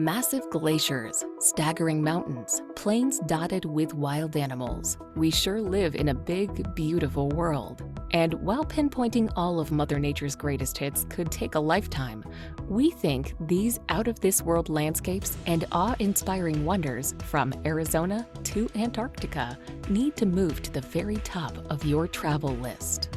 Massive glaciers, staggering mountains, plains dotted with wild animals. We sure live in a big, beautiful world. And while pinpointing all of Mother Nature's greatest hits could take a lifetime, we think these out-of-this-world landscapes and awe-inspiring wonders from Arizona to Antarctica need to move to the very top of your travel list.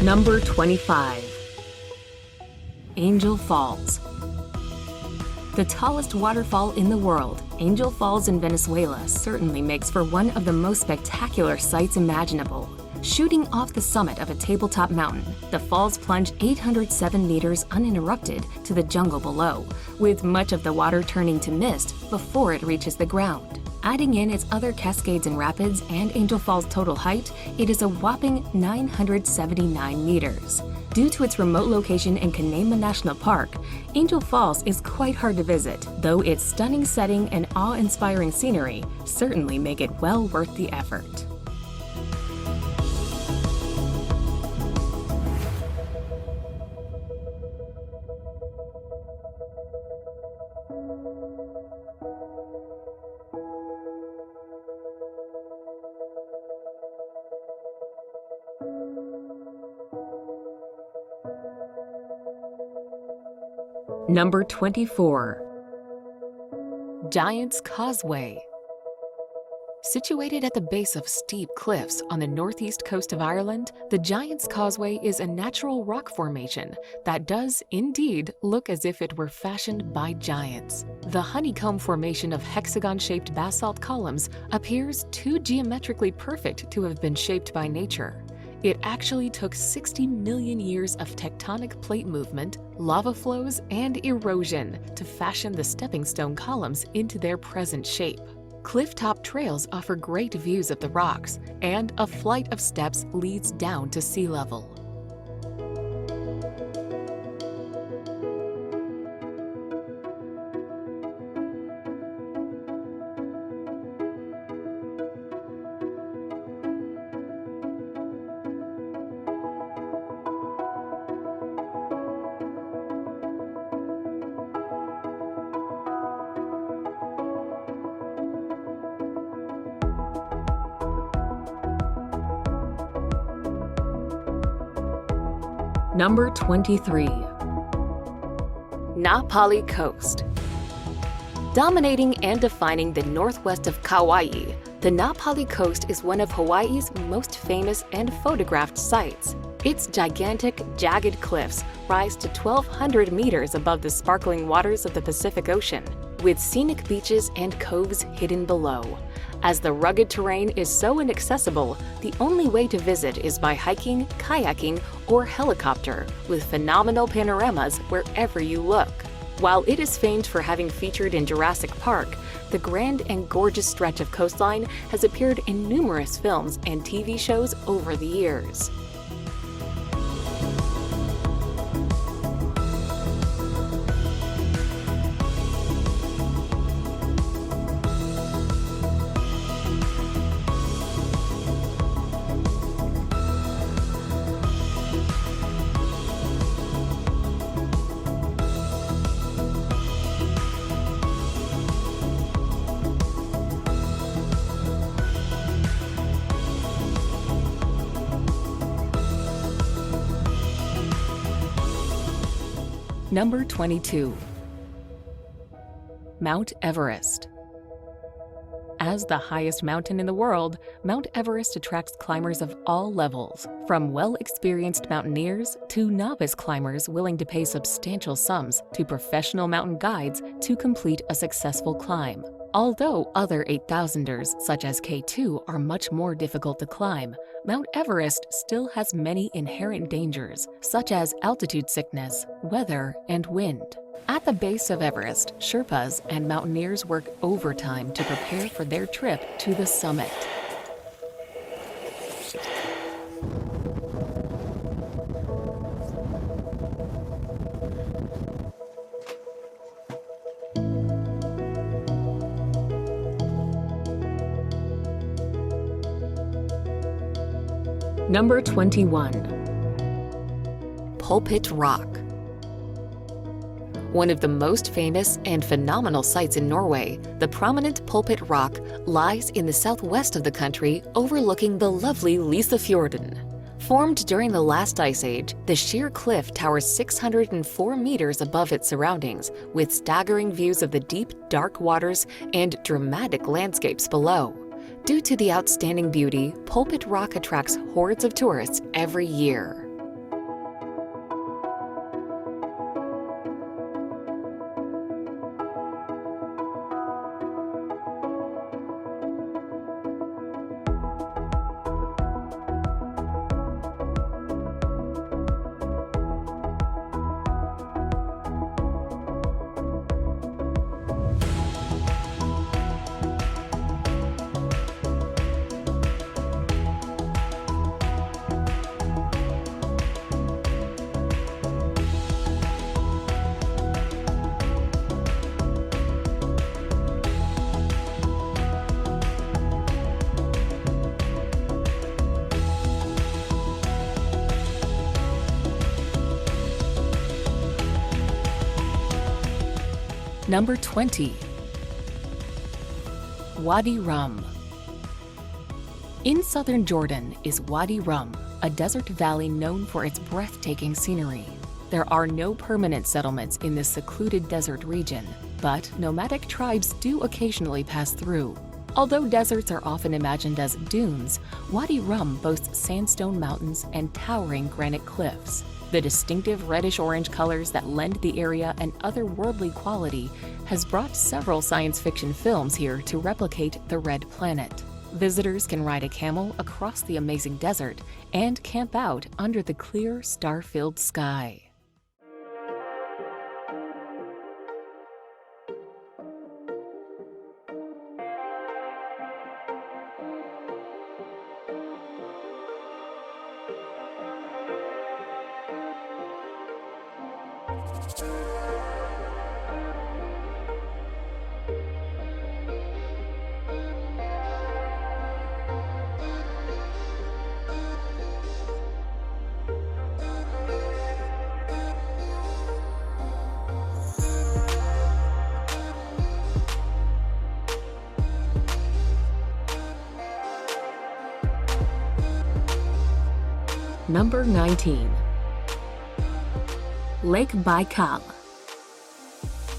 Number 25. Angel Falls. The tallest waterfall in the world, Angel Falls in Venezuela certainly makes for one of the most spectacular sights imaginable. Shooting off the summit of a tabletop mountain, the falls plunge 807 meters uninterrupted to the jungle below, with much of the water turning to mist before it reaches the ground. Adding in its other cascades and rapids and Angel Falls' total height, it is a whopping 979 meters. Due to its remote location in Canaima National Park, Angel Falls is quite hard to visit, though its stunning setting and awe-inspiring scenery certainly make it well worth the effort. Number 24. Giant's Causeway. Situated at the base of steep cliffs on the northeast coast of Ireland, the Giant's Causeway is a natural rock formation that does indeed look as if it were fashioned by giants. The honeycomb formation of hexagon-shaped basalt columns appears too geometrically perfect to have been shaped by nature. It actually took 60 million years of tectonic plate movement, lava flows, and erosion to fashion the stepping stone columns into their present shape. Clifftop trails offer great views of the rocks, and a flight of steps leads down to sea level. Number 23. Na Pali Coast. Dominating and defining the northwest of Kauai, the Na Pali Coast is one of Hawaii's most famous and photographed sites. Its gigantic, jagged cliffs rise to 1,200 meters above the sparkling waters of the Pacific Ocean, with scenic beaches and coves hidden below. As the rugged terrain is so inaccessible, the only way to visit is by hiking, kayaking, or helicopter, with phenomenal panoramas wherever you look. While it is famed for having featured in Jurassic Park, the grand and gorgeous stretch of coastline has appeared in numerous films and TV shows over the years. Number 22. Mount Everest. As the highest mountain in the world, Mount Everest attracts climbers of all levels, from well-experienced mountaineers to novice climbers willing to pay substantial sums to professional mountain guides to complete a successful climb. Although other 8,000ers, such as K2, are much more difficult to climb, Mount Everest still has many inherent dangers, such as altitude sickness, weather, and wind. At the base of Everest, Sherpas and mountaineers work overtime to prepare for their trip to the summit. Number 21. Pulpit Rock. One of the most famous and phenomenal sights in Norway, the prominent Pulpit Rock lies in the southwest of the country overlooking the lovely Lysefjorden. Formed during the last ice age, the sheer cliff towers 604 meters above its surroundings, with staggering views of the deep, dark waters and dramatic landscapes below. Due to the outstanding beauty, Pulpit Rock attracts hordes of tourists every year. Number 20. Wadi Rum. In southern Jordan is Wadi Rum, a desert valley known for its breathtaking scenery. There are no permanent settlements in this secluded desert region, but nomadic tribes do occasionally pass through. Although deserts are often imagined as dunes, Wadi Rum boasts sandstone mountains and towering granite cliffs. The distinctive reddish-orange colors that lend the area an otherworldly quality has brought several science fiction films here to replicate the Red Planet. Visitors can ride a camel across the amazing desert and camp out under the clear, star-filled sky. Number 19. Lake Baikal.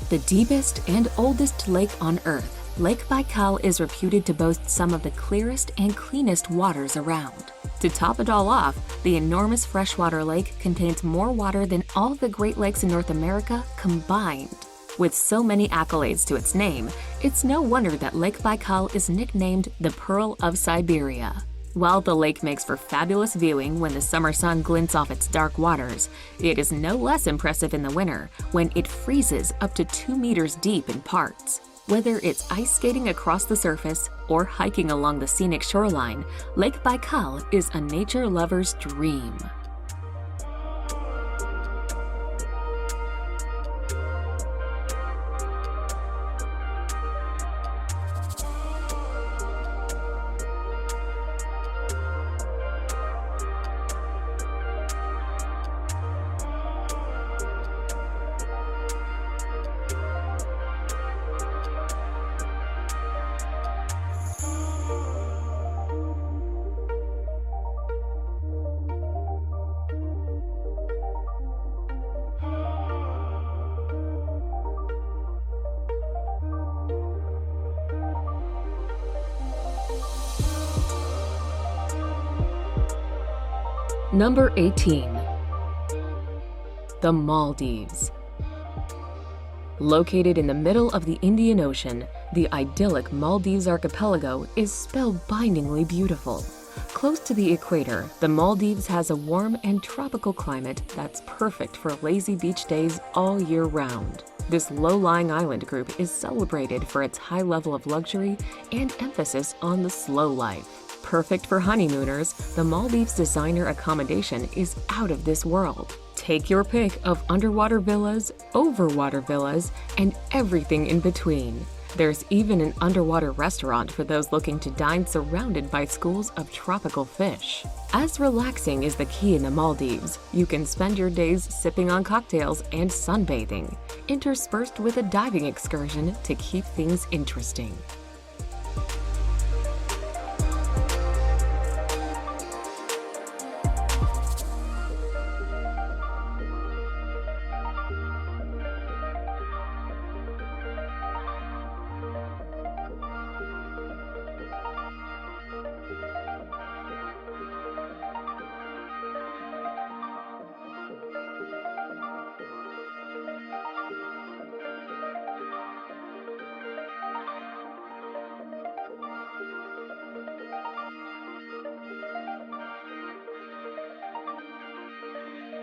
The deepest and oldest lake on Earth, Lake Baikal is reputed to boast some of the clearest and cleanest waters around. To top it all off, the enormous freshwater lake contains more water than all the Great Lakes in North America combined. With so many accolades to its name, it's no wonder that Lake Baikal is nicknamed the Pearl of Siberia. While the lake makes for fabulous viewing when the summer sun glints off its dark waters, it is no less impressive in the winter when it freezes up to 2 meters deep in parts. Whether it's ice skating across the surface or hiking along the scenic shoreline, Lake Baikal is a nature lover's dream. Number 18. The Maldives. Located in the middle of the Indian Ocean, the idyllic Maldives archipelago is spellbindingly beautiful. Close to the equator, the Maldives has a warm and tropical climate that's perfect for lazy beach days all year round. This low-lying island group is celebrated for its high level of luxury and emphasis on the slow life. Perfect for honeymooners, the Maldives designer accommodation is out of this world. Take your pick of underwater villas, overwater villas, and everything in between. There's even an underwater restaurant for those looking to dine surrounded by schools of tropical fish. As relaxing is the key in the Maldives, you can spend your days sipping on cocktails and sunbathing, interspersed with a diving excursion to keep things interesting.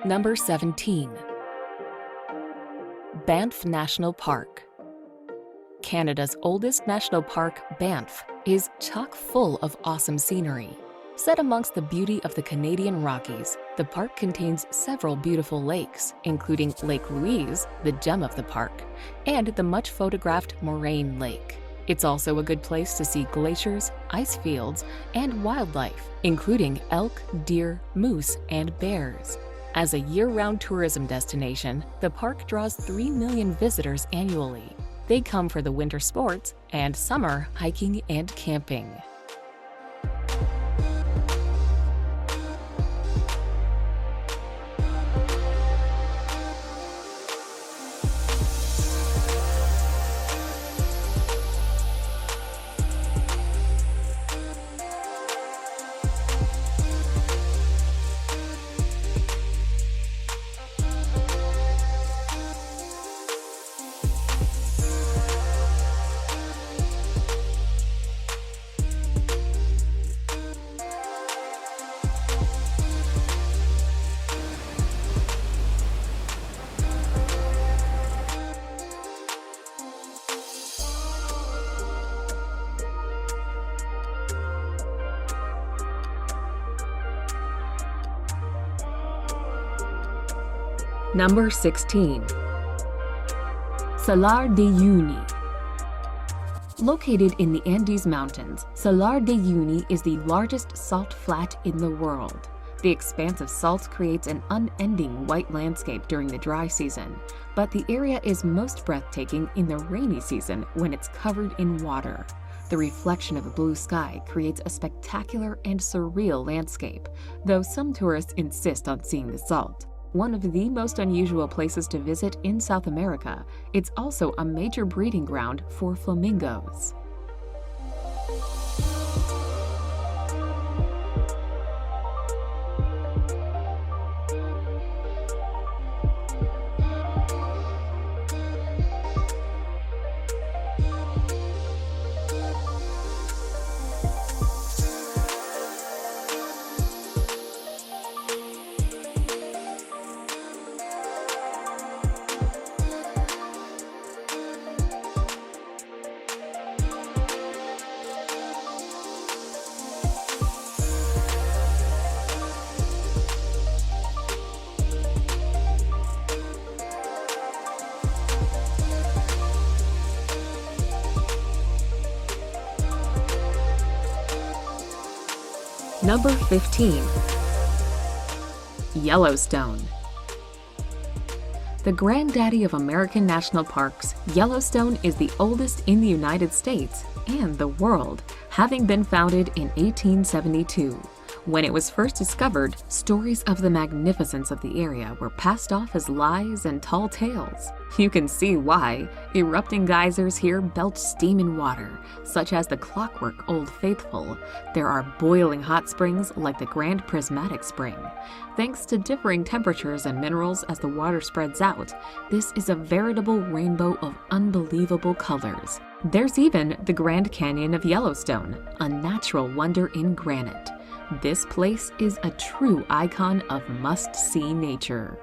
Number 17. Banff National Park. Canada's oldest national park, Banff, is chock full of awesome scenery. Set amongst the beauty of the Canadian Rockies, the park contains several beautiful lakes, including Lake Louise, the gem of the park, and the much-photographed Moraine Lake. It's also a good place to see glaciers, ice fields, and wildlife, including elk, deer, moose, and bears. As a year-round tourism destination, the park draws 3 million visitors annually. They come for the winter sports and summer hiking and camping. Number 16. Salar de Uyuni. Located in the Andes Mountains, Salar de Uyuni is the largest salt flat in the world. The expanse of salt creates an unending white landscape during the dry season, but the area is most breathtaking in the rainy season when it's covered in water. The reflection of the blue sky creates a spectacular and surreal landscape, though some tourists insist on seeing the salt. One of the most unusual places to visit in South America, it's also a major breeding ground for flamingos. Number 15. Yellowstone. The granddaddy of American national parks, Yellowstone is the oldest in the United States and the world, having been founded in 1872. When it was first discovered, stories of the magnificence of the area were passed off as lies and tall tales. You can see why. Erupting geysers here belch steam and water, such as the clockwork Old Faithful. There are boiling hot springs like the Grand Prismatic Spring. Thanks to differing temperatures and minerals as the water spreads out, this is a veritable rainbow of unbelievable colors. There's even the Grand Canyon of Yellowstone, a natural wonder in granite. This place is a true icon of must-see nature.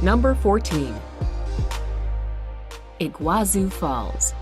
Number 14. Iguazu Falls.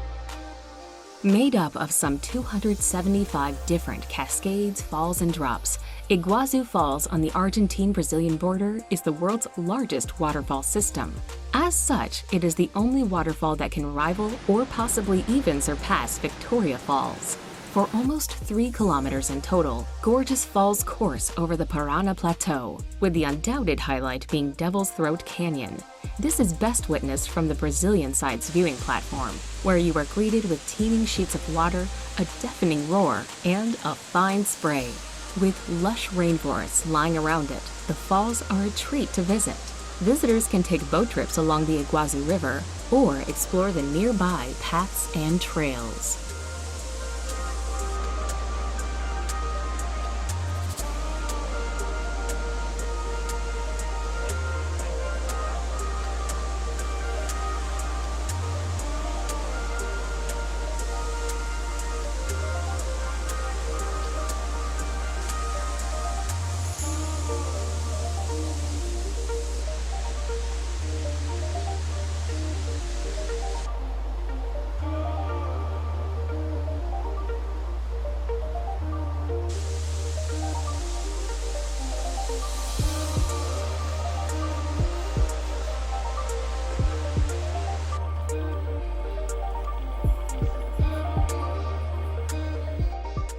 Made up of some 275 different cascades, falls, and drops, Iguazu Falls on the Argentine-Brazilian border is the world's largest waterfall system. As such, it is the only waterfall that can rival or possibly even surpass Victoria Falls. For almost 3 kilometers in total, gorgeous falls course over the Parana Plateau, with the undoubted highlight being Devil's Throat Canyon. This is best witnessed from the Brazilian side's viewing platform, where you are greeted with teeming sheets of water, a deafening roar, and a fine spray. With lush rainforests lying around it, the falls are a treat to visit. Visitors can take boat trips along the Iguazu River or explore the nearby paths and trails.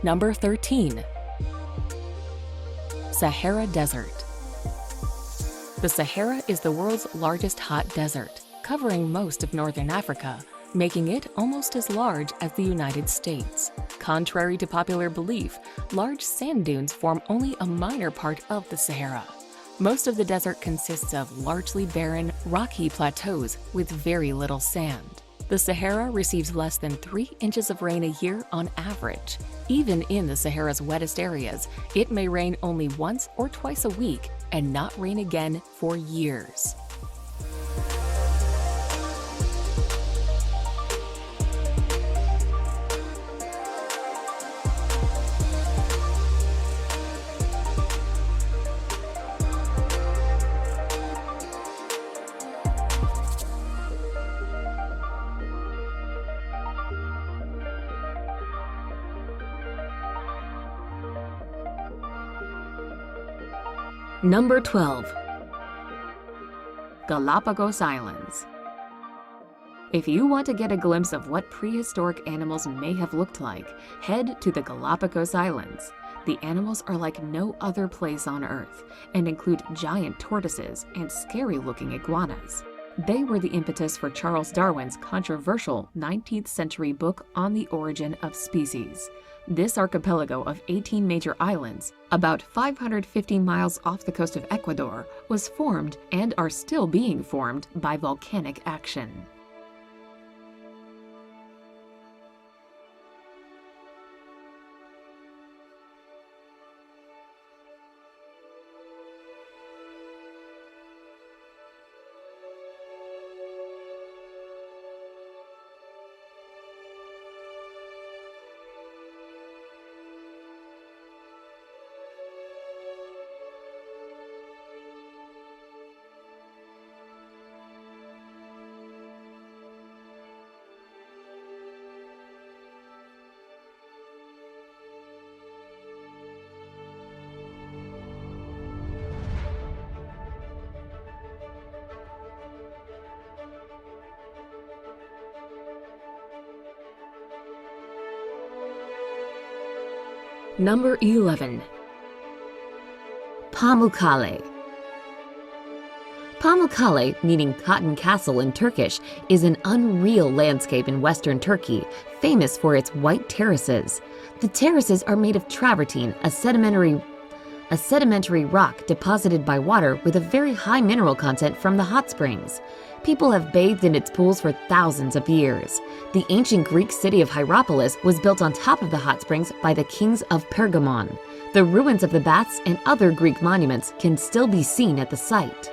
Number 13. Sahara Desert. The Sahara is the world's largest hot desert, covering most of northern Africa, making it almost as large as the United States. Contrary to popular belief, large sand dunes form only a minor part of the Sahara. Most of the desert consists of largely barren, rocky plateaus with very little sand. The Sahara receives less than 3 inches of rain a year on average. Even in the Sahara's wettest areas, it may rain only once or twice a week and not rain again for years. Number 12. Galapagos Islands. If you want to get a glimpse of what prehistoric animals may have looked like, head to the Galapagos Islands. The animals are like no other place on Earth and include giant tortoises and scary-looking iguanas. They were the impetus for Charles Darwin's controversial 19th century book On the Origin of Species. This archipelago of 18 major islands, about 550 miles off the coast of Ecuador, was formed and are still being formed by volcanic action. Number 11. Pamukkale. Pamukkale, meaning Cotton Castle in Turkish, is an unreal landscape in western Turkey, famous for its white terraces. The terraces are made of travertine, a sedimentary rock deposited by water with a very high mineral content from the hot springs. People have bathed in its pools for thousands of years. The ancient Greek city of Hierapolis was built on top of the hot springs by the kings of Pergamon. The ruins of the baths and other Greek monuments can still be seen at the site.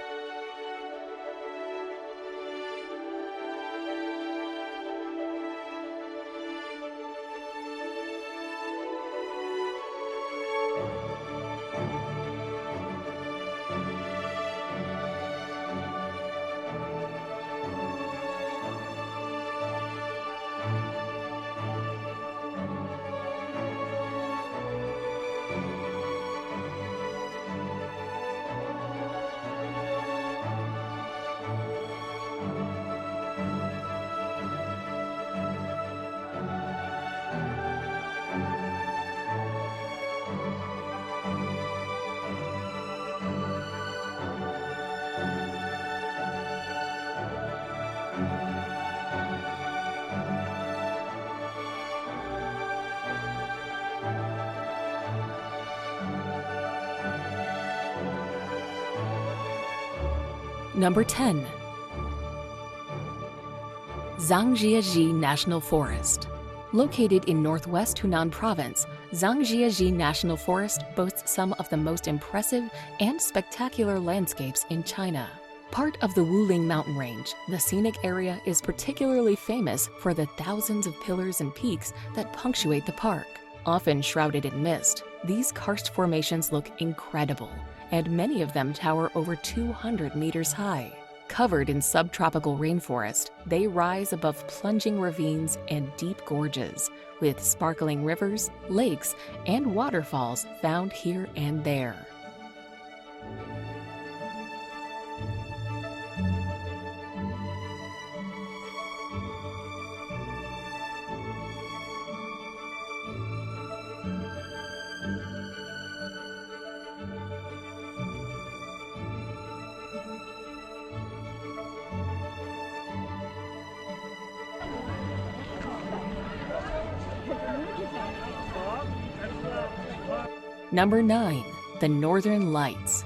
Number 10. Zhangjiajie National Forest. Located in northwest Hunan Province, Zhangjiajie National Forest boasts some of the most impressive and spectacular landscapes in China. Part of the Wuling mountain range, the scenic area is particularly famous for the thousands of pillars and peaks that punctuate the park. Often shrouded in mist, these karst formations look incredible, and many of them tower over 200 meters high. Covered in subtropical rainforest, they rise above plunging ravines and deep gorges, with sparkling rivers, lakes, and waterfalls found here and there. Number 9. The Northern Lights.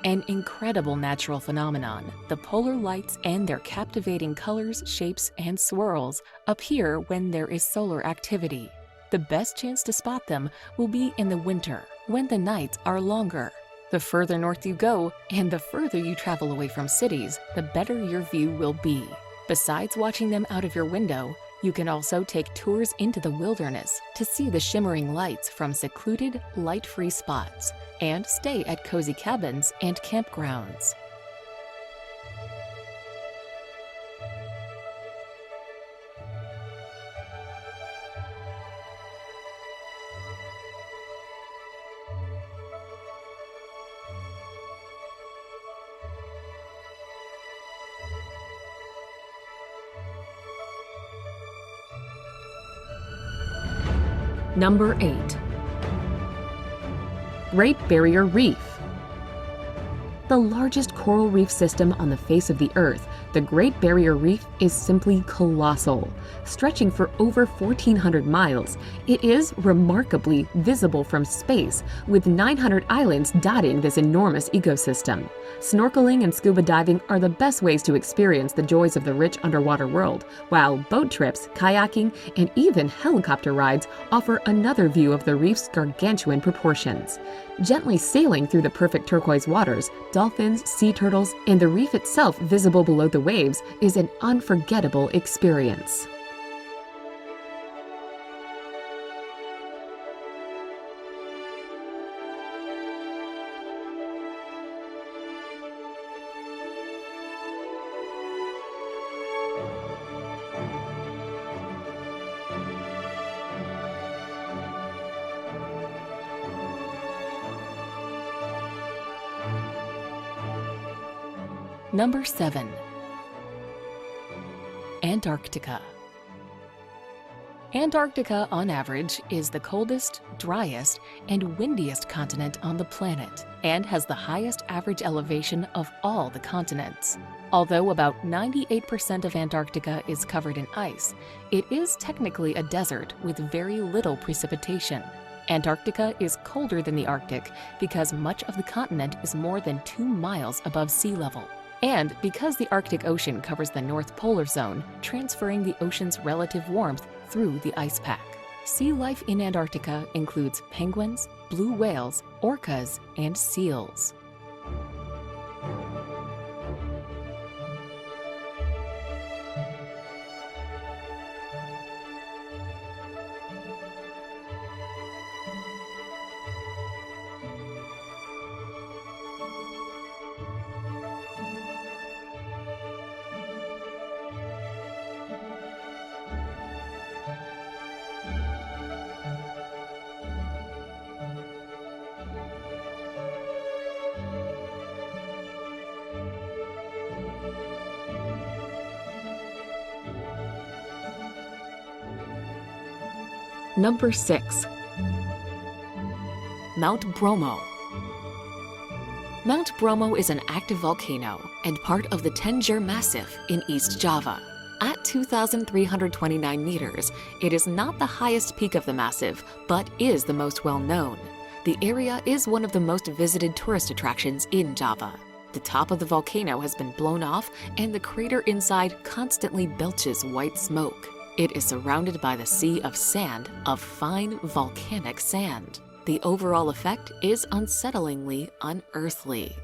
An incredible natural phenomenon, the polar lights and their captivating colors, shapes, and swirls appear when there is solar activity. The best chance to spot them will be in the winter, when the nights are longer. The further north you go, and the further you travel away from cities, the better your view will be. Besides watching them out of your window, you can also take tours into the wilderness to see the shimmering lights from secluded, light-free spots, and stay at cozy cabins and campgrounds. Number 8. Great Barrier Reef. The largest coral reef system on the face of the Earth, the Great Barrier Reef is simply colossal. Stretching for over 1,400 miles, it is remarkably visible from space, with 900 islands dotting this enormous ecosystem. Snorkeling and scuba diving are the best ways to experience the joys of the rich underwater world, while boat trips, kayaking, and even helicopter rides offer another view of the reef's gargantuan proportions. Gently sailing through the perfect turquoise waters, dolphins, sea turtles, and the reef itself visible below the waves is an unforgettable experience. Number 7. Antarctica. Antarctica, on average, is the coldest, driest, and windiest continent on the planet, and has the highest average elevation of all the continents. Although about 98% of Antarctica is covered in ice, it is technically a desert with very little precipitation. Antarctica is colder than the Arctic because much of the continent is more than 2 miles above sea level. And because the Arctic Ocean covers the North Polar Zone, transferring the ocean's relative warmth through the ice pack. Sea life in Antarctica includes penguins, blue whales, orcas, and seals. Number 6. Mount Bromo. Mount Bromo is an active volcano and part of the Tenjer Massif in East Java. At 2,329 meters, it is not the highest peak of the massif, but is the most well-known. The area is one of the most visited tourist attractions in Java. The top of the volcano has been blown off, and the crater inside constantly belches white smoke. It is surrounded by the sea of sand, of fine volcanic sand. The overall effect is unsettlingly unearthly.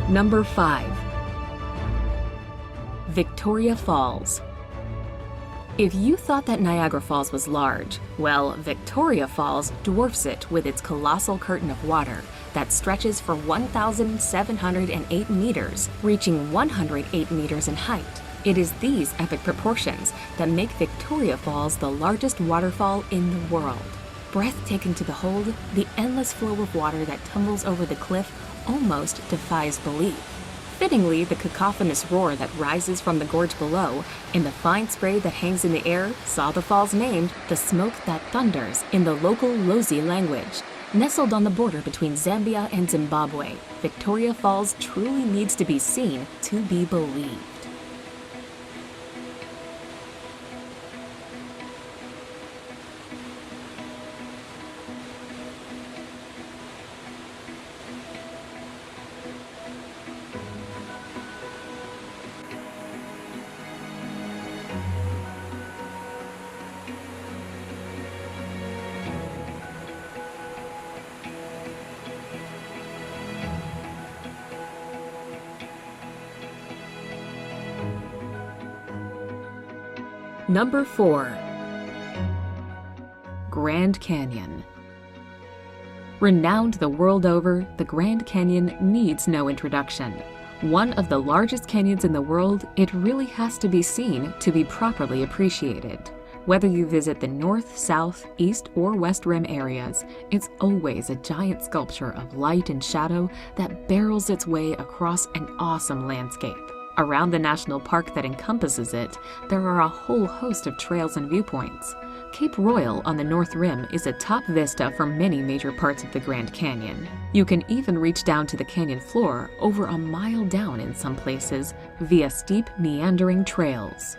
Number 5. Victoria Falls. If you thought that Niagara Falls was large, well, Victoria Falls dwarfs it with its colossal curtain of water that stretches for 1,708 meters, reaching 108 meters in height. It is these epic proportions that make Victoria Falls the largest waterfall in the world. Breathtaking to behold, the endless flow of water that tumbles over the cliff almost defies belief. Fittingly, the cacophonous roar that rises from the gorge below and the fine spray that hangs in the air saw the falls named the smoke that thunders in the local Lozi language. Nestled on the border between Zambia and Zimbabwe, Victoria Falls truly needs to be seen to be believed. Number 4. Grand Canyon. Renowned the world over, the Grand Canyon needs no introduction. One of the largest canyons in the world, it really has to be seen to be properly appreciated. Whether you visit the north, south, east, or west rim areas, it's always a giant sculpture of light and shadow that barrels its way across an awesome landscape. Around the national park that encompasses it, there are a whole host of trails and viewpoints. Cape Royal on the North Rim is a top vista for many major parts of the Grand Canyon. You can even reach down to the canyon floor over a mile down in some places via steep, meandering trails.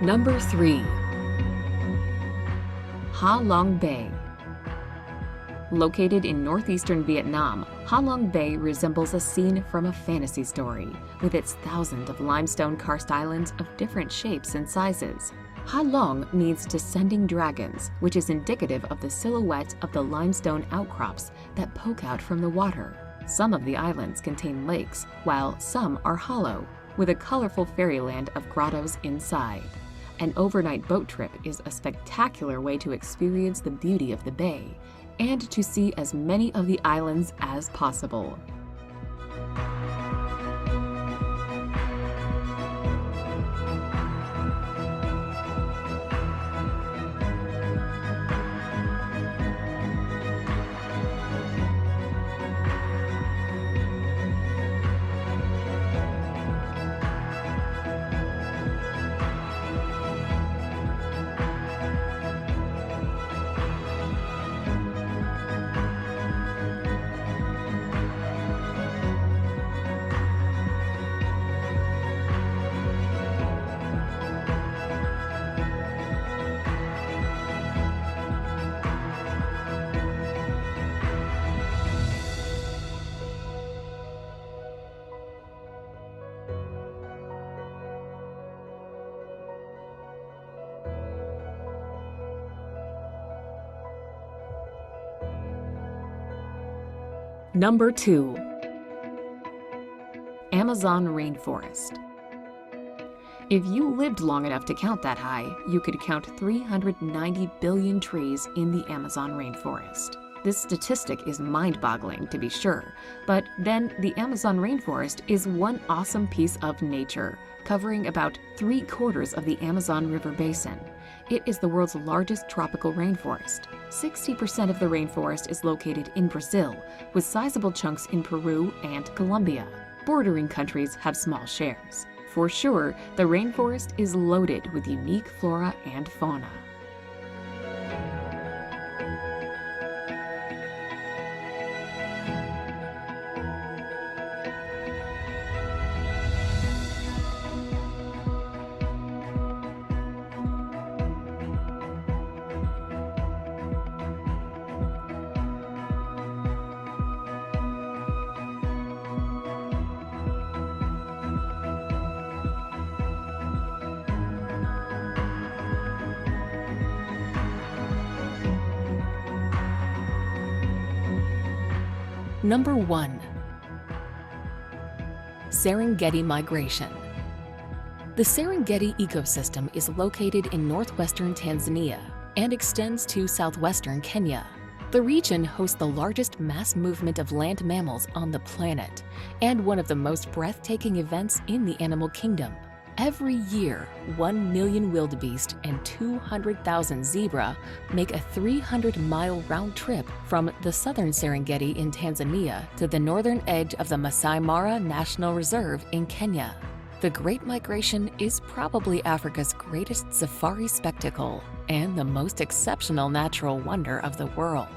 Number 3. Ha Long Bay. Located in northeastern Vietnam, Ha Long Bay resembles a scene from a fantasy story, with its thousands of limestone karst islands of different shapes and sizes. Ha Long means descending dragons, which is indicative of the silhouette of the limestone outcrops that poke out from the water. Some of the islands contain lakes, while some are hollow, with a colorful fairyland of grottos inside. An overnight boat trip is a spectacular way to experience the beauty of the bay and to see as many of the islands as possible. Number 2. Amazon rainforest. If you lived long enough to count that high, you could count 390 billion trees in the Amazon rainforest. This statistic is mind-boggling, to be sure, but then the Amazon rainforest is one awesome piece of nature, covering about 3/4 of the Amazon River basin. It is the world's largest tropical rainforest. 60% of the rainforest is located in Brazil, with sizable chunks in Peru and Colombia. Bordering countries have small shares. For sure, the rainforest is loaded with unique flora and fauna. Number 1. Serengeti migration. The Serengeti ecosystem is located in northwestern Tanzania and extends to southwestern Kenya. The region hosts the largest mass movement of land mammals on the planet and one of the most breathtaking events in the animal kingdom. Every year, 1 million wildebeest and 200,000 zebra make a 300-mile round trip from the southern Serengeti in Tanzania to the northern edge of the Masai Mara National Reserve in Kenya. The Great Migration is probably Africa's greatest safari spectacle and the most exceptional natural wonder of the world.